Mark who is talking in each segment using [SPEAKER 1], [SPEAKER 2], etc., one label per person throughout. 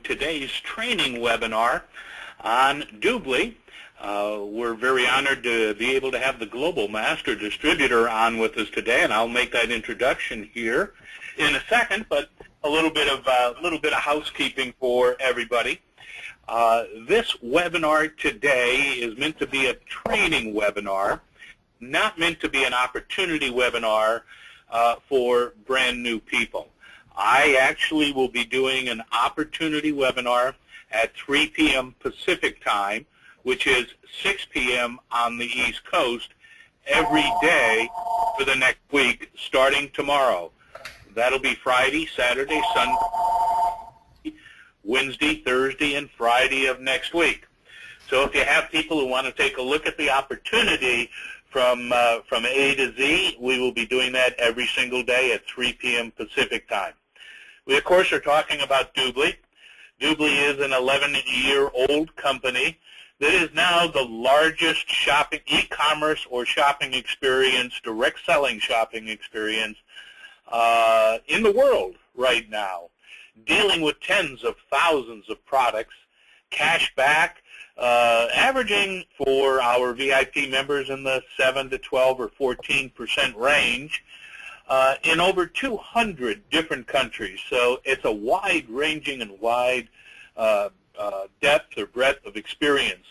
[SPEAKER 1] Today's training webinar on Dubli. We're very honored to be able to have the Global Master Distributor on with us today, and I'll make that introduction here in a second, but a little bit of housekeeping for everybody. This webinar today is meant to be a training webinar, not meant to be an opportunity webinar for brand new people. I actually will be doing an opportunity webinar at 3 p.m. Pacific time, which is 6 p.m. on the East Coast, every day for the next week, starting tomorrow. That'll be Friday, Saturday, Sunday, Wednesday, Thursday, and Friday of next week. So if you have people who want to take a look at the opportunity from A to Z, we will be doing that every single day at 3 p.m. Pacific time. We, of course, are talking about Dubli. Dubli is an 11-year-old company that is now the largest shopping, e-commerce or shopping experience, direct selling shopping experience in the world right now, dealing with tens of thousands of products, cash back, averaging for our VIP members in the 7 to 12 or 14% range, in over 200 different countries. So it's a wide-ranging and wide depth or breadth of experience.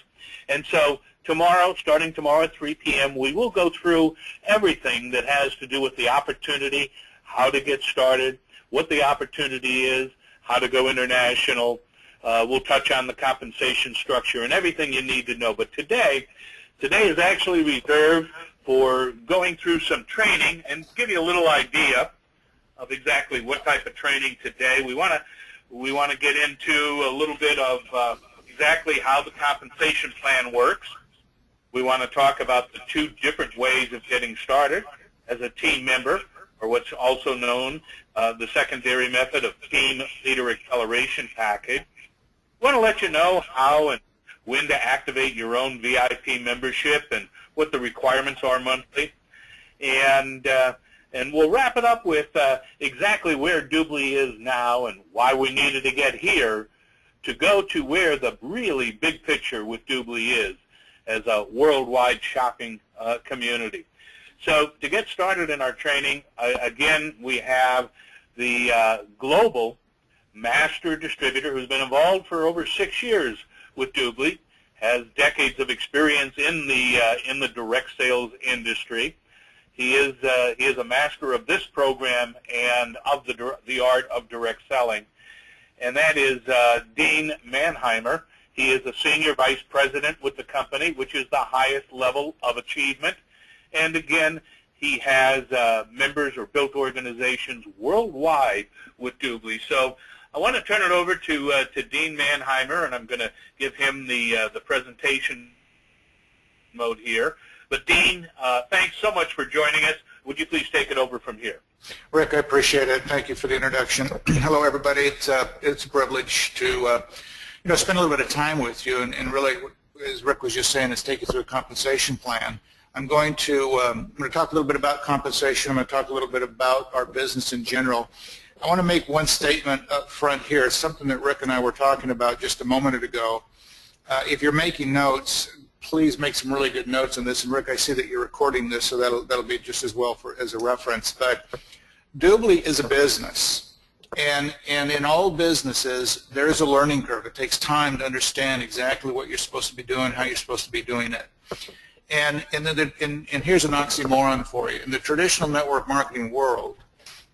[SPEAKER 1] And so tomorrow, starting tomorrow at 3 p.m., we will go through everything that has to do with the opportunity, how to get started, what the opportunity is, how to go international. We'll touch on the compensation structure and everything you need to know. But today is actually reserved for going through some training and give you a little idea of exactly what type of training today. We want to get into a little bit of exactly how the compensation plan works. We want to talk about the two different ways of getting started as a team member, or what's also known the secondary method of Team Leader Acceleration Package. We want to let you know how and when to activate your own VIP membership and what the requirements are monthly. And we'll wrap it up with exactly where Dubli is now and why we needed to get here to go to where the really big picture with Dubli is as a worldwide shopping community. So to get started in our training, again, we have the Global Master Distributor who's been involved for over 6 years with Dubli, has decades of experience in the direct sales industry. He is a master of this program and of the art of direct selling, and that is Dean Mannheimer. He is a senior vice president with the company, which is the highest level of achievement. And again, he has members or built organizations worldwide with Dubli. So I want to turn it over to Dean Mannheimer, and I'm going to give him the presentation mode here. But Dean, thanks so much for joining us. Would you please take it over from here?
[SPEAKER 2] Rick, I appreciate it. Thank you for the introduction. Hello, everybody. It's a privilege to spend a little bit of time with you, and really, as Rick was just saying, is take you through a compensation plan. I'm going to talk a little bit about compensation. I'm going to talk a little bit about our business in general. I want to make one statement up front here. It's something that Rick and I were talking about just a moment ago. If you're making notes, please make some really good notes on this. And Rick, I see that you're recording this, so that'll be just as well as a reference. But Dubli is a business, and in all businesses, there is a learning curve. It takes time to understand exactly what you're supposed to be doing, how you're supposed to be doing it. And here's an oxymoron for you. In the traditional network marketing world,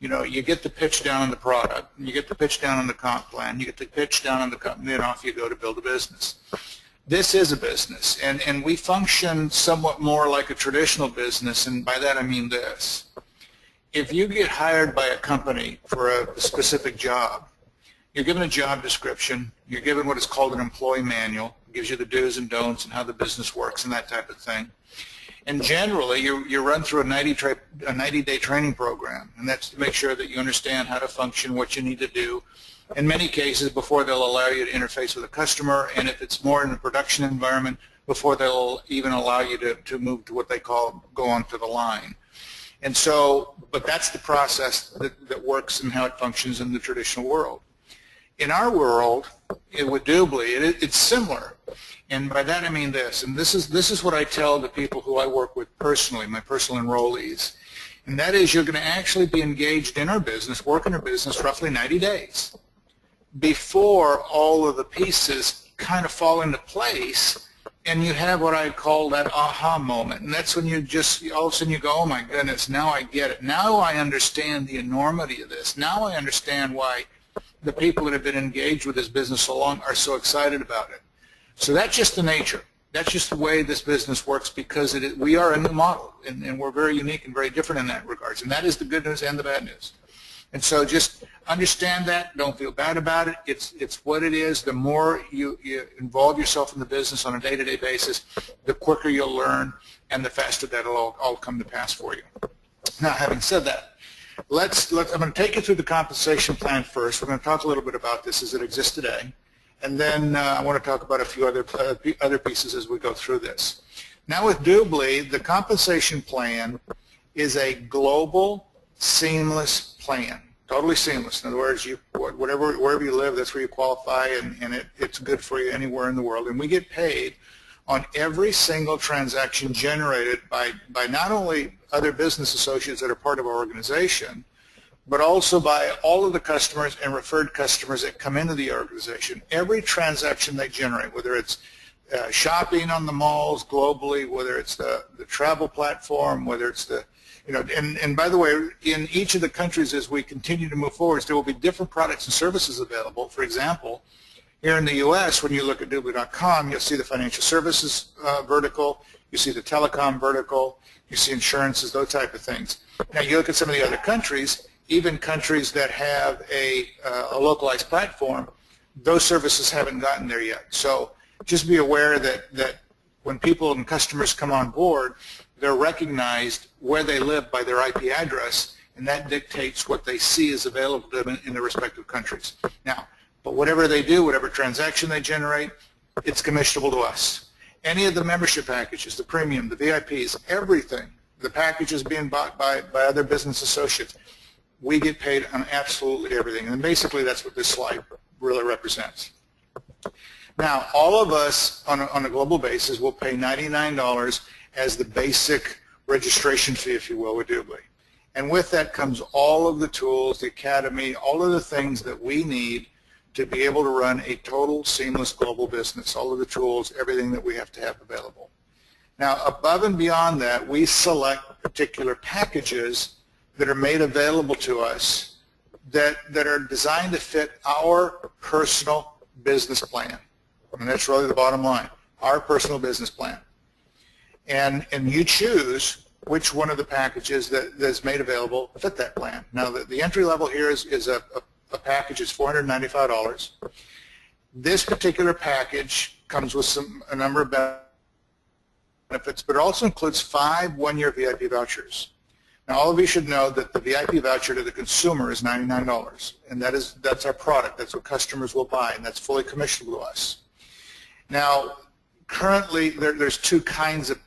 [SPEAKER 2] you get the pitch down on the product, you get the pitch down on the comp plan, you get the pitch down on the company, and off you go to build a business. This is a business, and we function somewhat more like a traditional business, and by that I mean this. If you get hired by a company for a specific job, you're given a job description, you're given what is called an employee manual. It gives you the do's and don'ts and how the business works and that type of thing. And generally, you run through a 90-day training program, and that's to make sure that you understand how to function, what you need to do. In many cases, before they'll allow you to interface with a customer, and if it's more in a production environment, before they'll even allow you to move to what they call go onto the line. And so, but that's the process that works and how it functions in the traditional world. In our world, with Dubli, it's similar. And by that I mean this, and this is what I tell the people who I work with personally, my personal enrollees, and that is you're going to actually be engaged in our business, work in our business roughly 90 days before all of the pieces kind of fall into place and you have what I call that aha moment. And that's when you just, all of a sudden you go, oh my goodness, now I get it. Now I understand the enormity of this. Now I understand why the people that have been engaged with this business so long are so excited about it. So that's just the nature. That's just the way this business works, because we are a new model, and we're very unique and very different in that regards. And that is the good news and the bad news. And so just understand that. Don't feel bad about it. It's what it is. The more you involve yourself in the business on a day-to-day basis, the quicker you'll learn, and the faster that'll all come to pass for you. Now, having said that, I'm going to take you through the compensation plan first. We're going to talk a little bit about this as it exists today. And then I want to talk about a few other pieces as we go through this. Now with Dubli, the compensation plan is a global, seamless plan, totally seamless. In other words, wherever you live, that's where you qualify, and it's good for you anywhere in the world. And we get paid on every single transaction generated by not only other business associates that are part of our organization, but also by all of the customers and referred customers that come into the organization. Every transaction they generate, whether it's shopping on the malls globally, whether it's the travel platform, whether it's the, and by the way, in each of the countries as we continue to move forward, there will be different products and services available. For example, here in the U.S., when you look at Dubli.com, you'll see the financial services vertical, you see the telecom vertical, you see insurances, those type of things. Now you look at some of the other countries, even countries that have a localized platform, those services haven't gotten there yet. So just be aware that when people and customers come on board, they're recognized where they live by their IP address, and that dictates what they see is available to them in their respective countries. Now, but whatever they do, whatever transaction they generate, it's commissionable to us. Any of the membership packages, the premium, the VIPs, everything, the packages being bought by other business associates, we get paid on absolutely everything. And basically that's what this slide really represents. Now, all of us on a global basis will pay $99 as the basic registration fee, if you will, with Dubli. And with that comes all of the tools, the academy, all of the things that we need to be able to run a total seamless global business, all of the tools, everything that we have to have available. Now, above and beyond that, we select particular packages that are made available to us that are designed to fit our personal business plan. And that's really the bottom line, our personal business plan. And you choose which one of the packages that's made available to fit that plan. Now, the entry level here is a package is $495. This particular package comes with a number of benefits, but it also includes 5 one-year VIP vouchers. Now, all of you should know that the VIP voucher to the consumer is $99, and that's our product. That's what customers will buy, and that's fully commissionable to us. Now, currently, there's 2 kinds of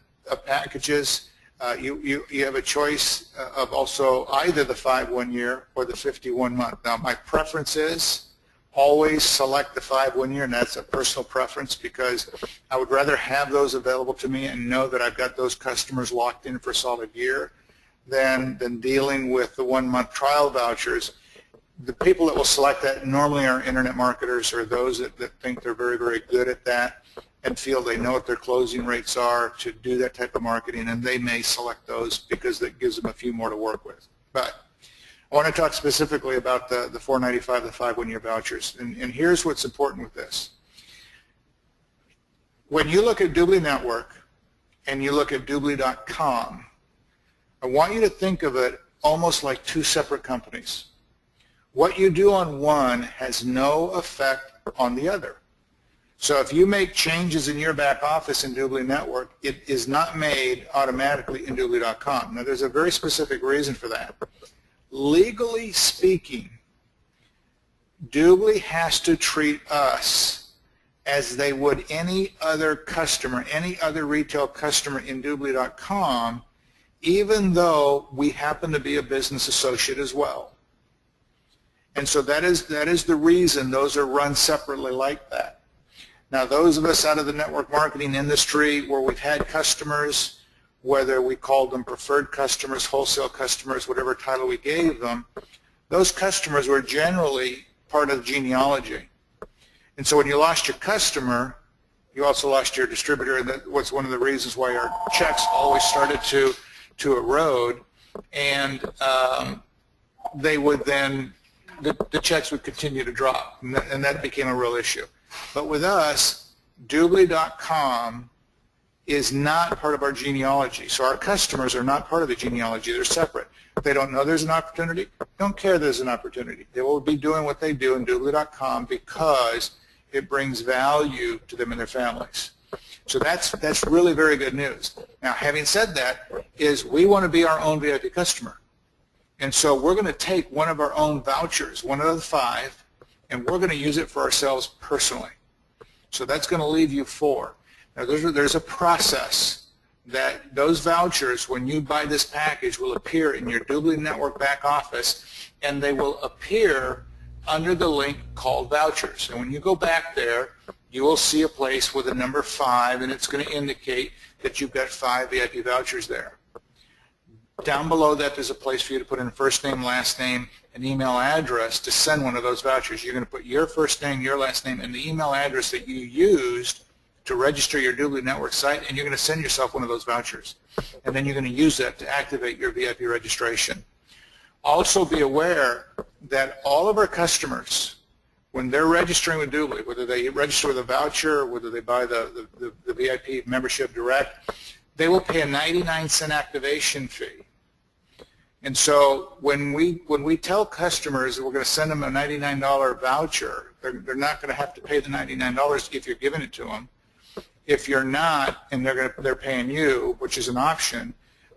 [SPEAKER 2] packages. You have a choice of also either the 5 one-year or the 51 month. Now, my preference is always select the 5 one-year, and that's a personal preference because I would rather have those available to me and know that I've got those customers locked in for a solid year than dealing with the 1 month trial vouchers. The people that will select that normally are internet marketers or those that think they're very, very good at that and feel they know what their closing rates are to do that type of marketing, and they may select those because that gives them a few more to work with. But I want to talk specifically about the $495, the 5 one-year vouchers, and here's what's important with this. When you look at Dubli Network and you look at Dubli.com, I want you to think of it almost like 2 separate companies. What you do on one has no effect on the other. So if you make changes in your back office in Dubli Network, it is not made automatically in Dubli.com. Now, there's a very specific reason for that. Legally speaking, Dubli has to treat us as they would any other customer, any other retail customer in Dubli.com, even though we happen to be a business associate as well. And so that is the reason those are run separately like that. Now, those of us out of the network marketing industry where we've had customers, whether we called them preferred customers, wholesale customers, whatever title we gave them, those customers were generally part of the genealogy. And so when you lost your customer, you also lost your distributor, and that was one of the reasons why our checks always started to erode, and they would then, the checks would continue to drop, and that became a real issue. But with us, Dubli.com is not part of our genealogy. So our customers are not part of the genealogy. They're separate. If they don't know there's an opportunity, don't care there's an opportunity. They will be doing what they do in Dubli.com because it brings value to them and their families. So that's really very good news. Now, having said that, is we want to be our own VIP customer. And so we're going to take one of our own vouchers, one of the 5, and we're going to use it for ourselves personally. So that's going to leave you 4. Now, there's a process that those vouchers, when you buy this package, will appear in your Dubli Network back office, and they will appear under the link called vouchers. And when you go back there, you will see a place with a number 5, and it's going to indicate that you've got 5 VIP vouchers there. Down below that, there's a place for you to put in first name, last name, and email address to send one of those vouchers. You're going to put your first name, your last name, and the email address that you used to register your Dubli Network site, and you're going to send yourself one of those vouchers. And then you're going to use that to activate your VIP registration. Also be aware that all of our customers, when they're registering with Dubli, whether they register with a voucher, whether they buy the VIP membership direct, they will pay a 99-cent activation fee. And so when we tell customers that we're going to send them a $99 voucher, they're not going to have to pay the $99 if you're giving it to them. If you're not, and they're paying you, which is an option,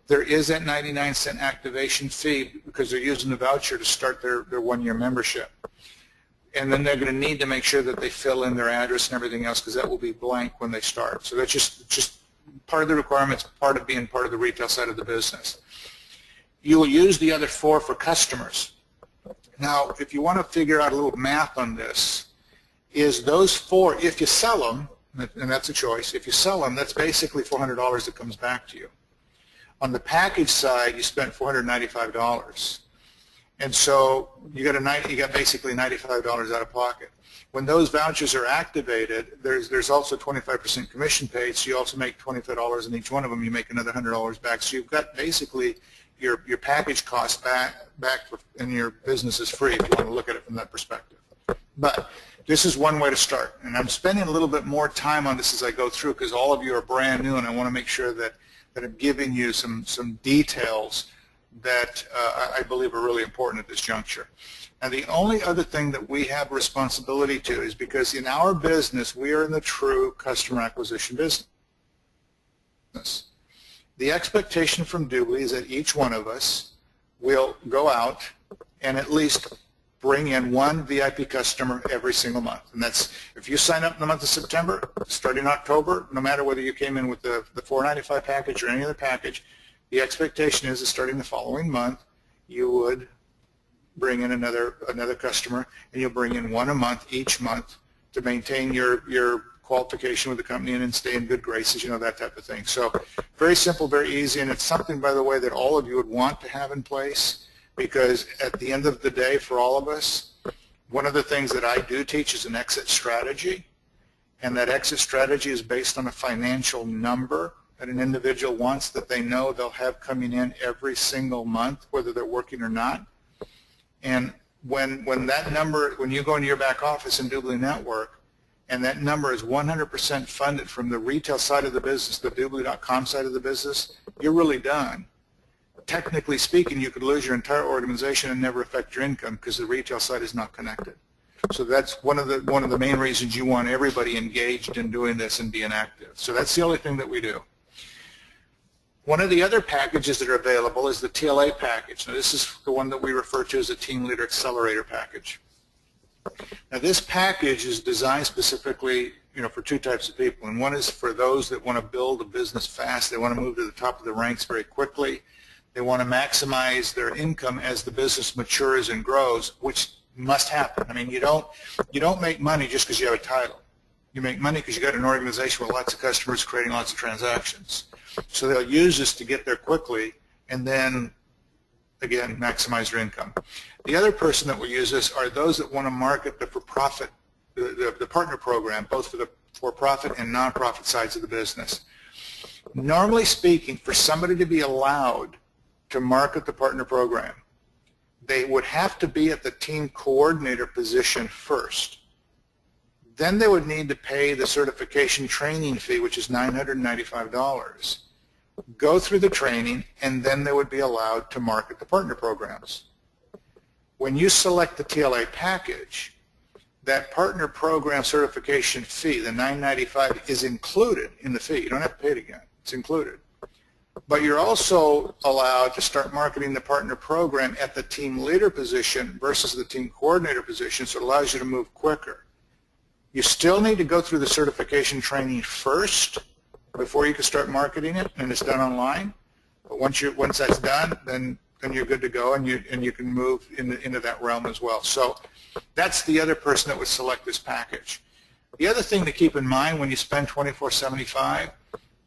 [SPEAKER 2] there is that 99-cent activation fee because they're using the voucher to start their 1-year membership. And then they're going to need to make sure that they fill in their address and everything else because that will be blank when they start. So that's just part of the requirements, part of being part of the retail side of the business. You will use the other 4 for customers. Now, if you want to figure out a little math on this, is those 4, if you sell them, and that's a choice, if you sell them, that's basically $400 that comes back to you. On the package side, you spent $495. And so you got basically $95 out of pocket. When those vouchers are activated, there's also 25% commission paid, so you also make $25 in each one of them. You make another $100 back. So you've got basically your package cost back and your business is free if you want to look at it from that perspective. But this is one way to start. And I'm spending a little bit more time on this as I go through because all of you are brand new, and I want to make sure that I'm giving you some details that I believe are really important at this juncture. And the only other thing that we have responsibility to is because in our business, we are in the true customer acquisition business. The expectation from Dubli is that each one of us will go out and at least bring in 1 VIP customer every single month. And that's, if you sign up in the month of September, starting October, no matter whether you came in with the $495 package or any other package, the expectation is that starting the following month, you would bring in another customer, and you'll bring in 1 a month each month to maintain your qualification with the company and stay in good graces, that type of thing. So very simple, very easy, and it's something, by the way, that all of you would want to have in place because at the end of the day, for all of us, one of the things that I do teach is an exit strategy, and that exit strategy is based on a financial number that an individual wants that they know they'll have coming in every single month, whether they're working or not. And when that number, when you go into your back office in Dubli Network, and that number is 100% funded from the retail side of the business, the Dubli.com side of the business, you're really done. Technically speaking, you could lose your entire organization and never affect your income because the retail side is not connected. So that's one of the main reasons you want everybody engaged in doing this and being active. So that's the only thing that we do. One of the other packages that are available is the TLA package. Now, this is the one that we refer to as the Team Leader Accelerator package. Now, this package is designed specifically, for 2 types of people. And one is for those that want to build a business fast. They want to move to the top of the ranks very quickly. They want to maximize their income as the business matures and grows, which Must happen. I mean, you don't make money just because you have a title. You make money because you got an organization with lots of customers creating lots of transactions. So they'll use this to get there quickly and then, again, maximize their income. The other person that will use this are those that want to market the for-profit, the partner program, both for the for-profit and non-profit sides of the business. Normally speaking, for somebody to be allowed to market the partner program, they would have to be at the team coordinator position first. Then they would need to pay the certification training fee, which is $995. Go through the training, and then they would be allowed to market the partner programs. When you select the TLA package, that partner program certification fee, the $995, is included in the fee. You don't have to pay it again. It's included. But you're also allowed to start marketing the partner program at the team leader position versus the team coordinator position, so it allows you to move quicker. You still need to go through the certification training first before you can start marketing it, and it's done online. But once that's done, then you're good to go, and you can move into that realm as well. So that's the other person that would select this package. The other thing to keep in mind when you spend $24.75,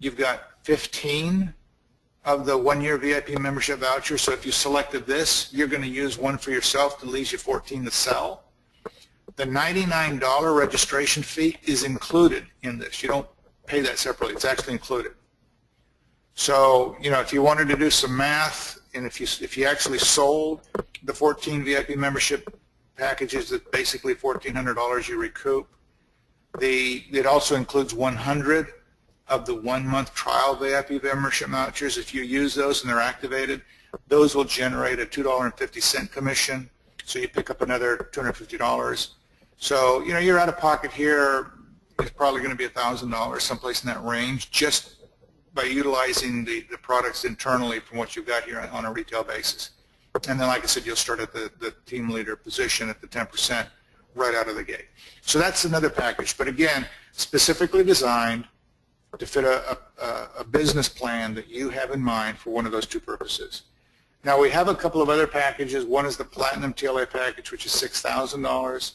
[SPEAKER 2] you've got 15 of the one-year VIP membership vouchers. So if you selected this, you're going to use one for yourself. That leaves you 14 to sell. The $99 registration fee is included in this. You don't pay that separately. It's actually included. So, if you wanted to do some math, and if you actually sold the 14 VIP membership packages, that basically $1,400 you recoup. It also includes 100 of the 1-month trial VIP membership vouchers. If you use those and they're activated, those will generate a $2.50 commission. So you pick up another $250. So, you're out of pocket here. It's probably going to be $1,000, someplace in that range, just by utilizing the products internally from what you've got here on a retail basis. And then, like I said, you'll start at the team leader position at the 10% right out of the gate. So that's another package. But again, specifically designed to fit a business plan that you have in mind for one of those two purposes. Now, we have a couple of other packages. One is the Platinum TLA package, which is $6,000.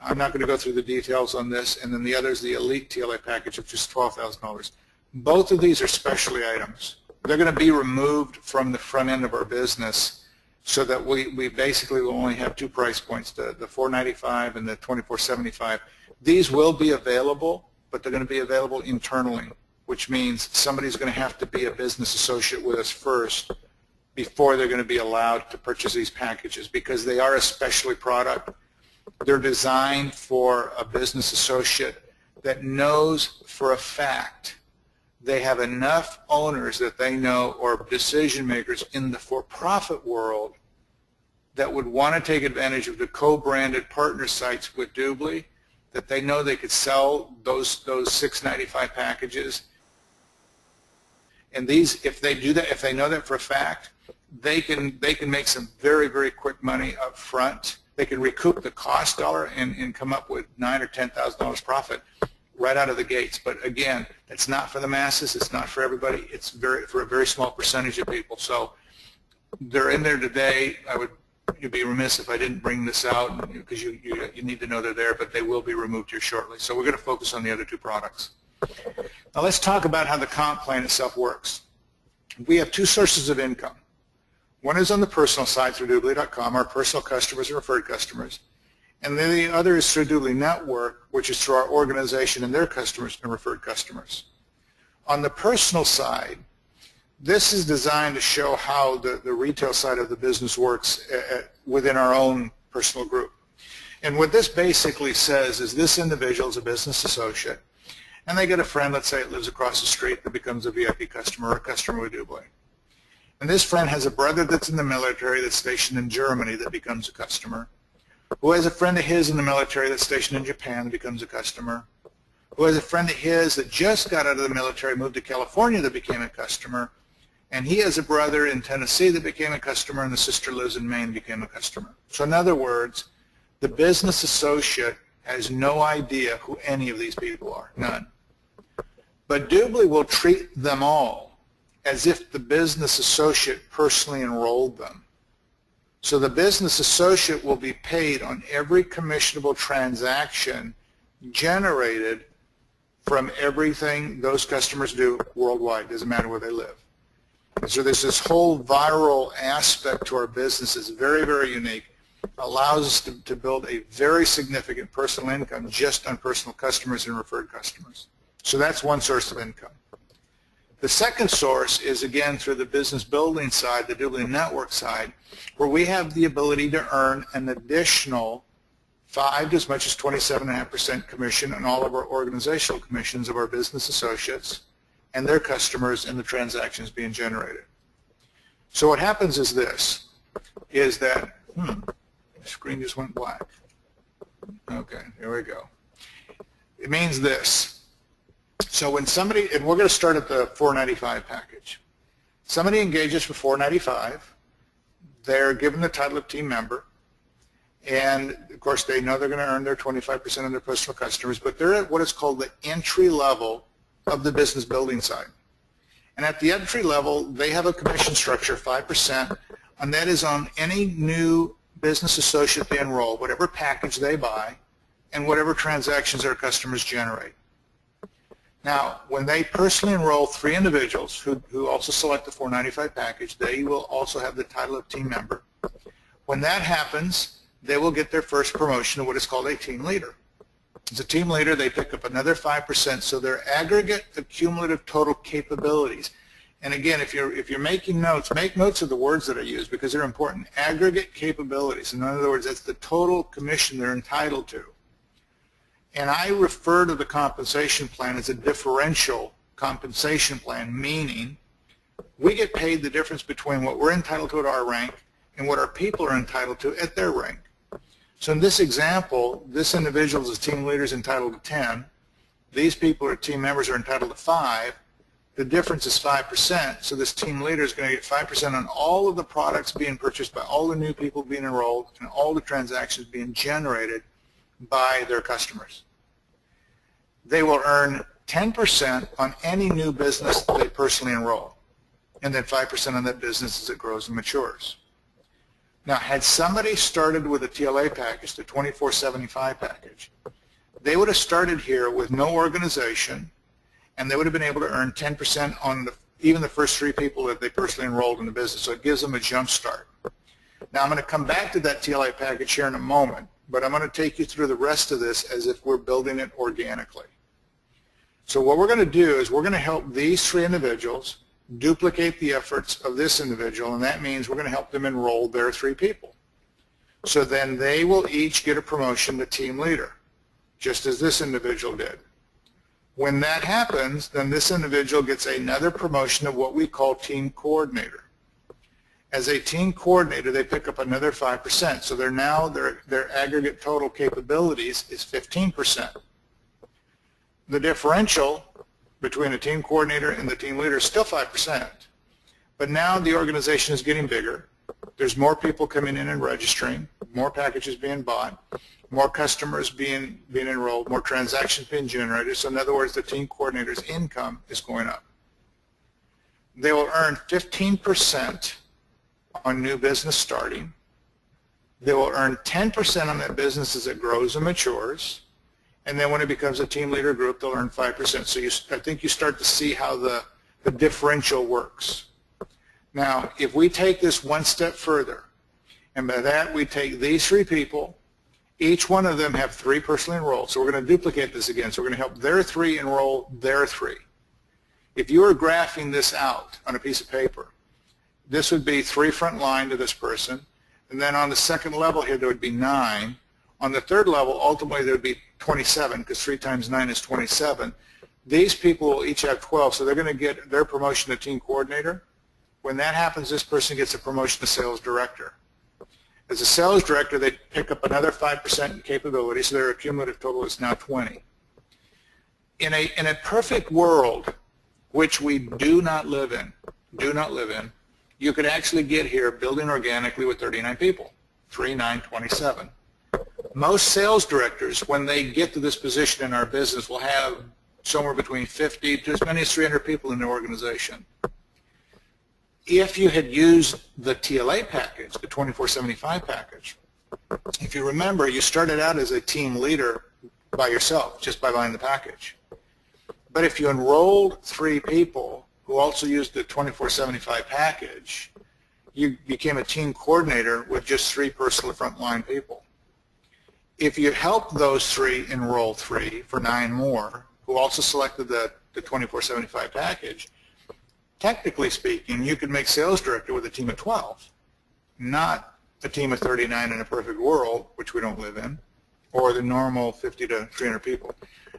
[SPEAKER 2] I'm not going to go through the details on this. And then the other is the Elite TLA package, which is $12,000. Both of these are specialty items. They're going to be removed from the front end of our business so that we basically will only have two price points, the $495 and the $24.75. These will be available, but they're going to be available internally, which means somebody's going to have to be a business associate with us first before they're going to be allowed to purchase these packages, because they are a specialty product. They're designed for a business associate that knows for a fact they have enough owners that they know, or decision makers in the for-profit world, that would want to take advantage of the co-branded partner sites with Dubli, that they know they could sell those $695 packages. And these, if they do that, if they know that for a fact, they can make some very, very quick money up front. They can recoup the cost dollar and come up with $9,000 or $10,000 profit right out of the gates. But again, it's not for the masses. It's not for everybody. It's for a very small percentage of people. So they're in there today. You'd be remiss if I didn't bring this out, because you need to know they're there, but they will be removed here shortly. So we're going to focus on the other two products. Now let's talk about how the comp plan itself works. We have two sources of income. One is on the personal side through Dubli.com, our personal customers and referred customers. And then the other is through Dubli Network, which is through our organization and their customers and referred customers. On the personal side, this is designed to show how the retail side of the business works within our own personal group. And what this basically says is this individual is a business associate, and they get a friend, let's say it lives across the street, that becomes a VIP customer or a customer with Dubli. And this friend has a brother that's in the military that's stationed in Germany that becomes a customer, who has a friend of his in the military that's stationed in Japan that becomes a customer, who has a friend of his that just got out of the military, moved to California, that became a customer, and he has a brother in Tennessee that became a customer, and the sister lives in Maine and became a customer. So in other words, the business associate has no idea who any of these people are, none. But Dubli will treat them all as if the business associate personally enrolled them. So the business associate will be paid on every commissionable transaction generated from everything those customers do worldwide. Doesn't matter where they live. And so there's this whole viral aspect to our business that's very, very unique. Allows us to build a very significant personal income just on personal customers and referred customers. So that's one source of income. The second source is, again, through the business building side, the Dubli network side, where we have the ability to earn an additional 5 to as much as 27.5% commission on all of our organizational commissions of our business associates and their customers and the transactions being generated. So what happens is this, is that, the screen just went black. Okay, here we go. It means this. So when somebody, and we're going to start at the $495 package. Somebody engages for $495. They're given the title of team member. And, of course, they know they're going to earn their 25% of their personal customers, but they're at what is called the entry level of the business building side. And at the entry level, they have a commission structure, 5%, and that is on any new business associate they enroll, whatever package they buy, and whatever transactions their customers generate. Now, when they personally enroll 3 individuals who also select the $495 package, they will also have the title of team member. When that happens, they will get their first promotion of what is called a team leader. As a team leader, they pick up another 5%, so their aggregate accumulative total capabilities. And again, if you're making notes, make notes of the words that I use because they're important. Aggregate capabilities. In other words, that's the total commission they're entitled to. And I refer to the compensation plan as a differential compensation plan, meaning we get paid the difference between what we're entitled to at our rank and what our people are entitled to at their rank. So in this example, this individual as a team leader is entitled to 10. These people are team members are entitled to 5. The difference is 5%, so this team leader is going to get 5% on all of the products being purchased by all the new people being enrolled and all the transactions being generated by their customers. They will earn 10% on any new business that they personally enroll, and then 5% on that business as it grows and matures. Now, had somebody started with a TLA package, the 2475 package, they would have started here with no organization, and they would have been able to earn 10% on even the first 3 people that they personally enrolled in the business, so it gives them a jump start. Now, I'm going to come back to that TLA package here in a moment, but I'm going to take you through the rest of this as if we're building it organically. So what we're going to do is we're going to help these 3 individuals duplicate the efforts of this individual, and that means we're going to help them enroll their 3 people. So then they will each get a promotion to team leader, just as this individual did. When that happens, then this individual gets another promotion of what we call team coordinator. As a team coordinator, they pick up another 5%, so they're now their aggregate total capabilities is 15%. The differential between a team coordinator and the team leader is still 5%, but now the organization is getting bigger. There's more people coming in and registering, more packages being bought, more customers being enrolled, more transactions being generated. So in other words, the team coordinator's income is going up. They will earn 15% on new business starting. They will earn 10% on that business as it grows and matures. And then when it becomes a team leader group, they'll earn 5%. So I think you start to see how the differential works. Now, if we take this one step further, and by that we take these 3 people, each one of them have 3 personally enrolled. So we're going to duplicate this again. So we're going to help their 3 enroll their 3. If you were graphing this out on a piece of paper, this would be 3 front line to this person. And then on the second level here, there would be 9. On the third level, ultimately, there would be 27, because 3 times 9 is 27. These people will each have 12, so they're going to get their promotion to team coordinator. When that happens, this person gets a promotion to sales director. As a sales director, they pick up another 5% in capability, so their cumulative total is now 20. In a perfect world, which we do not live in, you could actually get here building organically with 39 people, 3, 9, 27. Most sales directors, when they get to this position in our business, will have somewhere between 50 to as many as 300 people in their organization. If you had used the TLA package, the 2475 package, if you remember, you started out as a team leader by yourself, just by buying the package. But if you enrolled 3 people who also used the 2475 package, you became a team coordinator with just 3 personal frontline people. If you helped those 3 enroll 3 for 9 more, who also selected the 2475 package, technically speaking, you could make sales director with a team of 12, not a team of 39 in a perfect world, which we don't live in, or the normal 50 to 300 people.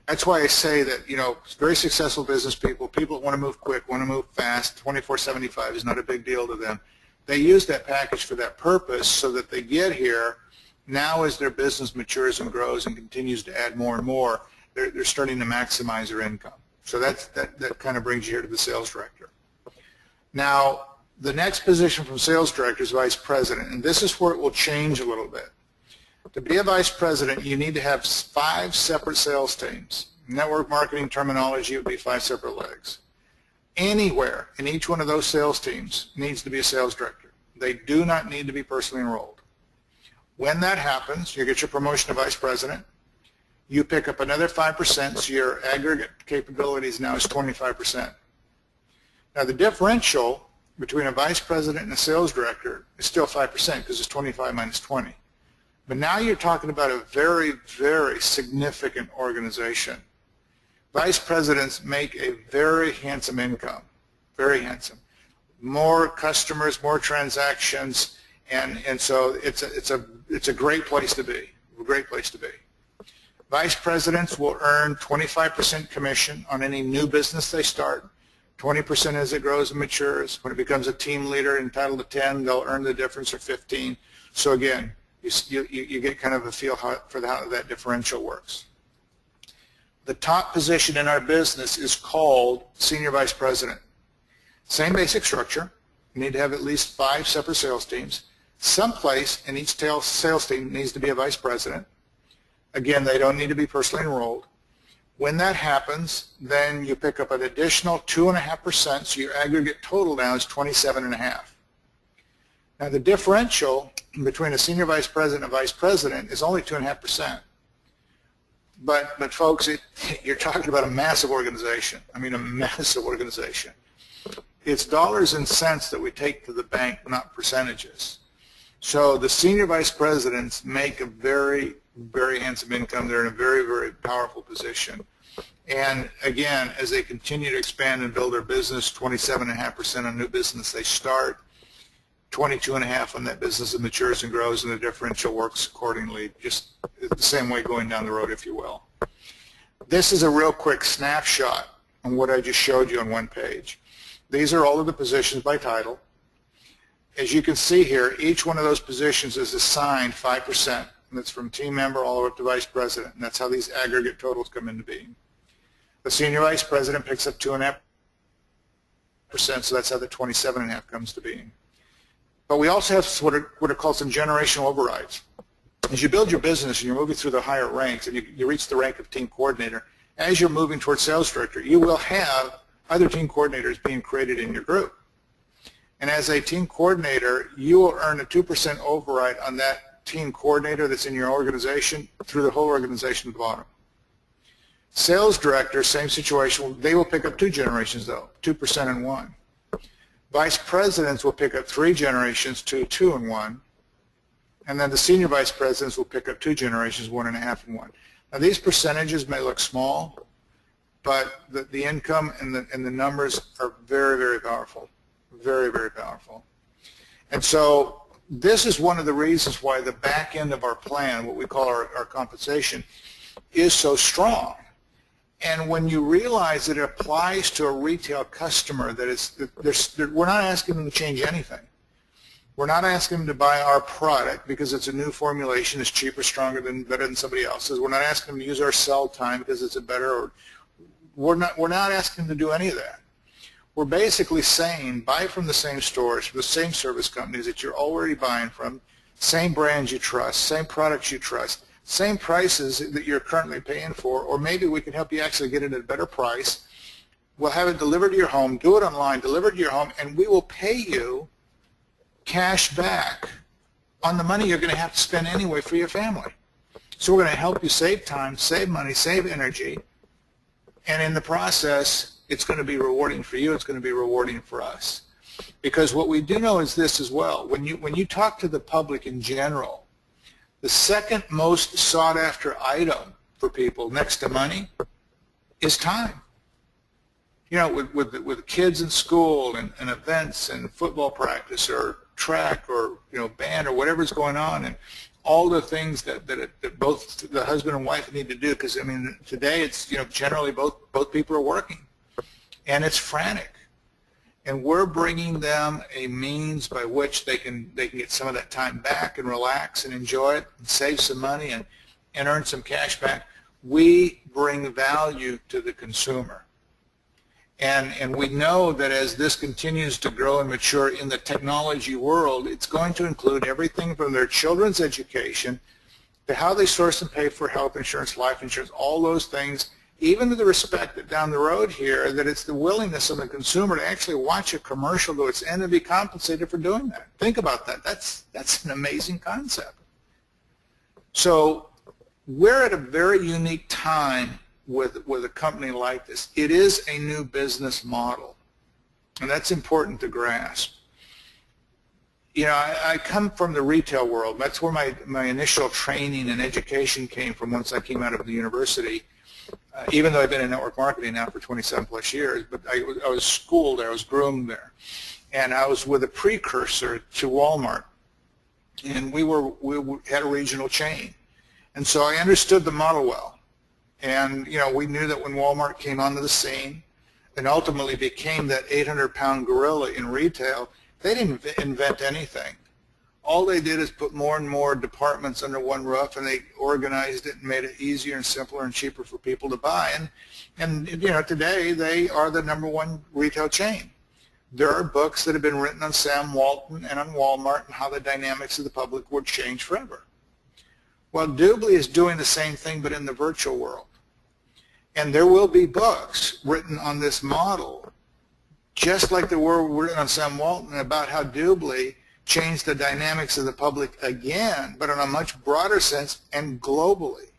[SPEAKER 2] That's why I say that, you know, very successful business people, people that want to move quick, want to move fast, 2475 is not a big deal to them. They use that package for that purpose so that they get here. Now as their business matures and grows and continues to add more and more, they're starting to maximize their income. So that kind of brings you here to the sales director. Now, the next position from sales director is vice president, and this is where it will change a little bit. To be a vice president, you need to have 5 separate sales teams. Network marketing terminology would be 5 separate legs. Anywhere in each one of those sales teams needs to be a sales director. They do not need to be personally enrolled. When that happens, you get your promotion to vice president. You pick up another 5%, so your aggregate capabilities now is 25%. Now, the differential between a vice president and a sales director is still 5% because it's 25 minus 20. But now you're talking about a very, very significant organization. Vice presidents make a very handsome income, very handsome. More customers, more transactions, and so it's a great place to be, a great place to be. Vice presidents will earn 25% commission on any new business they start, 20% as it grows and matures. When it becomes a team leader entitled to 10, they'll earn the difference, or 15. So again, you get kind of a feel for how that differential works. The top position in our business is called Senior Vice President. Same basic structure. You need to have at least 5 separate sales teams. Someplace in each sales team needs to be a Vice President. Again, they don't need to be personally enrolled. When that happens, then you pick up an additional 2.5%, so your aggregate total now is 27.5. Now, the differential between a senior vice president and a vice president is only 2.5%. But folks, you're talking about a massive organization. I mean, a massive organization. It's dollars and cents that we take to the bank, not percentages. So the senior vice presidents make a very, very handsome income. They're in a very, very powerful position. And again, as they continue to expand and build their business, 27.5% on new business they start, 22.5% on that business that matures and grows, and the differential works accordingly, just the same way going down the road, if you will. This is a real quick snapshot on what I just showed you on one page. These are all of the positions by title. As you can see here, each one of those positions is assigned 5%, and that's from team member all the way up to vice president, and that's how these aggregate totals come into being. The senior vice president picks up 2.5%, so that's how the 27.5 comes to being. But we also have what are called some generational overrides. As you build your business and you're moving through the higher ranks and you reach the rank of team coordinator, as you're moving towards sales director, you will have other team coordinators being created in your group. And as a team coordinator, you will earn a 2% override on that team coordinator that's in your organization through the whole organization at the bottom. Sales director, same situation. They will pick up 2 generations, though, 2% and 1. Vice presidents will pick up 3 generations, 2, 2, and 1. And then the senior vice presidents will pick up 2 generations, 1.5 and 1. Now, these percentages may look small, but the income and the numbers are very, very powerful. Very, very powerful. And so this is one of the reasons why the back end of our plan, what we call our compensation, is so strong. And when you realize that it applies to a retail customer, we're not asking them to change anything. We're not asking them to buy our product because it's a new formulation, it's cheaper, stronger, better than somebody else's. We're not asking them to use our sell time because it's a better, or we're not asking them to do any of that. We're basically saying buy from the same stores, from the same service companies that you're already buying from, same brands you trust, same products you trust, same prices that you're currently paying for, or maybe we can help you actually get it at a better price, We'll have it delivered to your home, do it online, delivered to your home, and we will pay you cash back on the money you're going to have to spend anyway for your family. So we're going to help you save time, save money, save energy, and in the process, it's going to be rewarding for you, it's going to be rewarding for us. Because what we do know is this as well. When you talk to the public in general, the second most sought after item for people next to money is time. You know, with kids in school and events and football practice or track or, you know, band or whatever's going on, and all the things that both the husband and wife need to do, because I mean today it's, you know, generally both people are working, and it's frantic, and we're bringing them a means by which they can get some of that time back and relax and enjoy it and save some money and earn some cash back. We bring value to the consumer. And we know that as this continues to grow and mature in the technology world, it's going to include everything from their children's education to how they source and pay for health insurance, life insurance, all those things, even to the respect that down the road here, that it's the willingness of the consumer to actually watch a commercial to its end and be compensated for doing that. Think about that. That's an amazing concept. So we're at a very unique time with a company like this. It is a new business model, and that's important to grasp. You know, I come from the retail world. That's where my initial training and education came from once I came out of the university, even though I've been in network marketing now for 27 plus years, but I was schooled there, I was groomed there, and I was with a precursor to Walmart, and we had a regional chain, and so I understood the model well. And, you know, we knew that when Walmart came onto the scene and ultimately became that 800-pound gorilla in retail, they didn't invent anything. All they did is put more and more departments under one roof, and they organized it and made it easier and simpler and cheaper for people to buy. And you know, today they are the #1 retail chain. There are books that have been written on Sam Walton and on Walmart and how the dynamics of the public would change forever. Well, Dubli is doing the same thing, but in the virtual world. And there will be books written on this model, just like there were written on Sam Walton, about how Dubli changed the dynamics of the public again, but in a much broader sense and globally.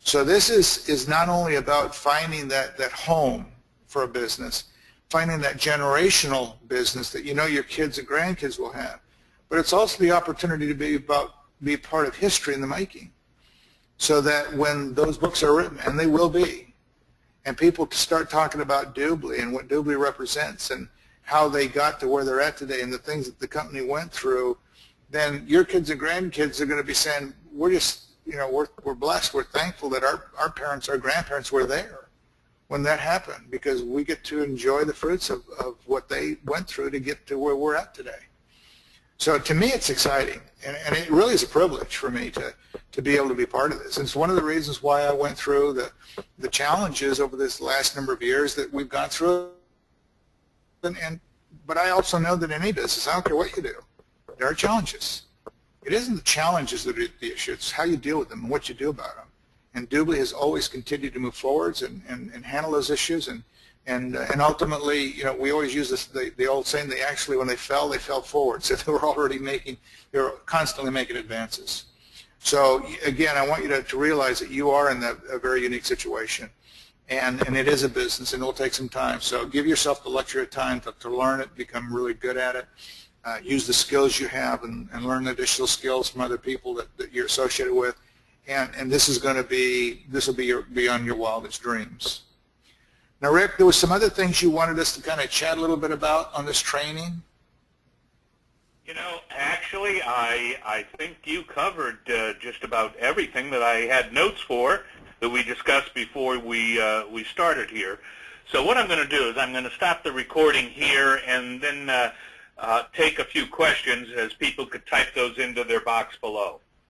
[SPEAKER 2] So this is not only about finding that home for a business, finding that generational business that you know your kids and grandkids will have, but it's also the opportunity to be part of history in the making. So that when those books are written, and they will be, and people start talking about Dubli and what Dubli represents and how they got to where they're at today and the things that the company went through, then your kids and grandkids are going to be saying, we're just, you know, we're blessed, we're thankful that our parents, our grandparents were there when that happened, because we get to enjoy the fruits of what they went through to get to where we're at today. So to me, it's exciting, and it really is a privilege for me to be able to be part of this. And it's one of the reasons why I went through the challenges over this last number of years that we've gone through. But I also know that in any business, I don't care what you do, there are challenges. It isn't the challenges that are the issue, it's how you deal with them and what you do about them. And Dubli has always continued to move forwards and handle those issues, and ultimately, you know, we always use the old saying, they actually, when they fell forward. So they were constantly making advances. So again, I want you to realize that you are in a very unique situation, and it is a business, and it will take some time. So give yourself the luxury of time to learn it, become really good at it, use the skills you have, and learn additional skills from other people that you're associated with, and this will be beyond your wildest dreams. Now, Rick, there was some other things you wanted us to kind of chat a little bit about on this training.
[SPEAKER 1] You know, actually, I think you covered just about everything that I had notes for that we discussed before we started here. So what I'm going to do is I'm going to stop the recording here and then take a few questions, as people could type those into their box below.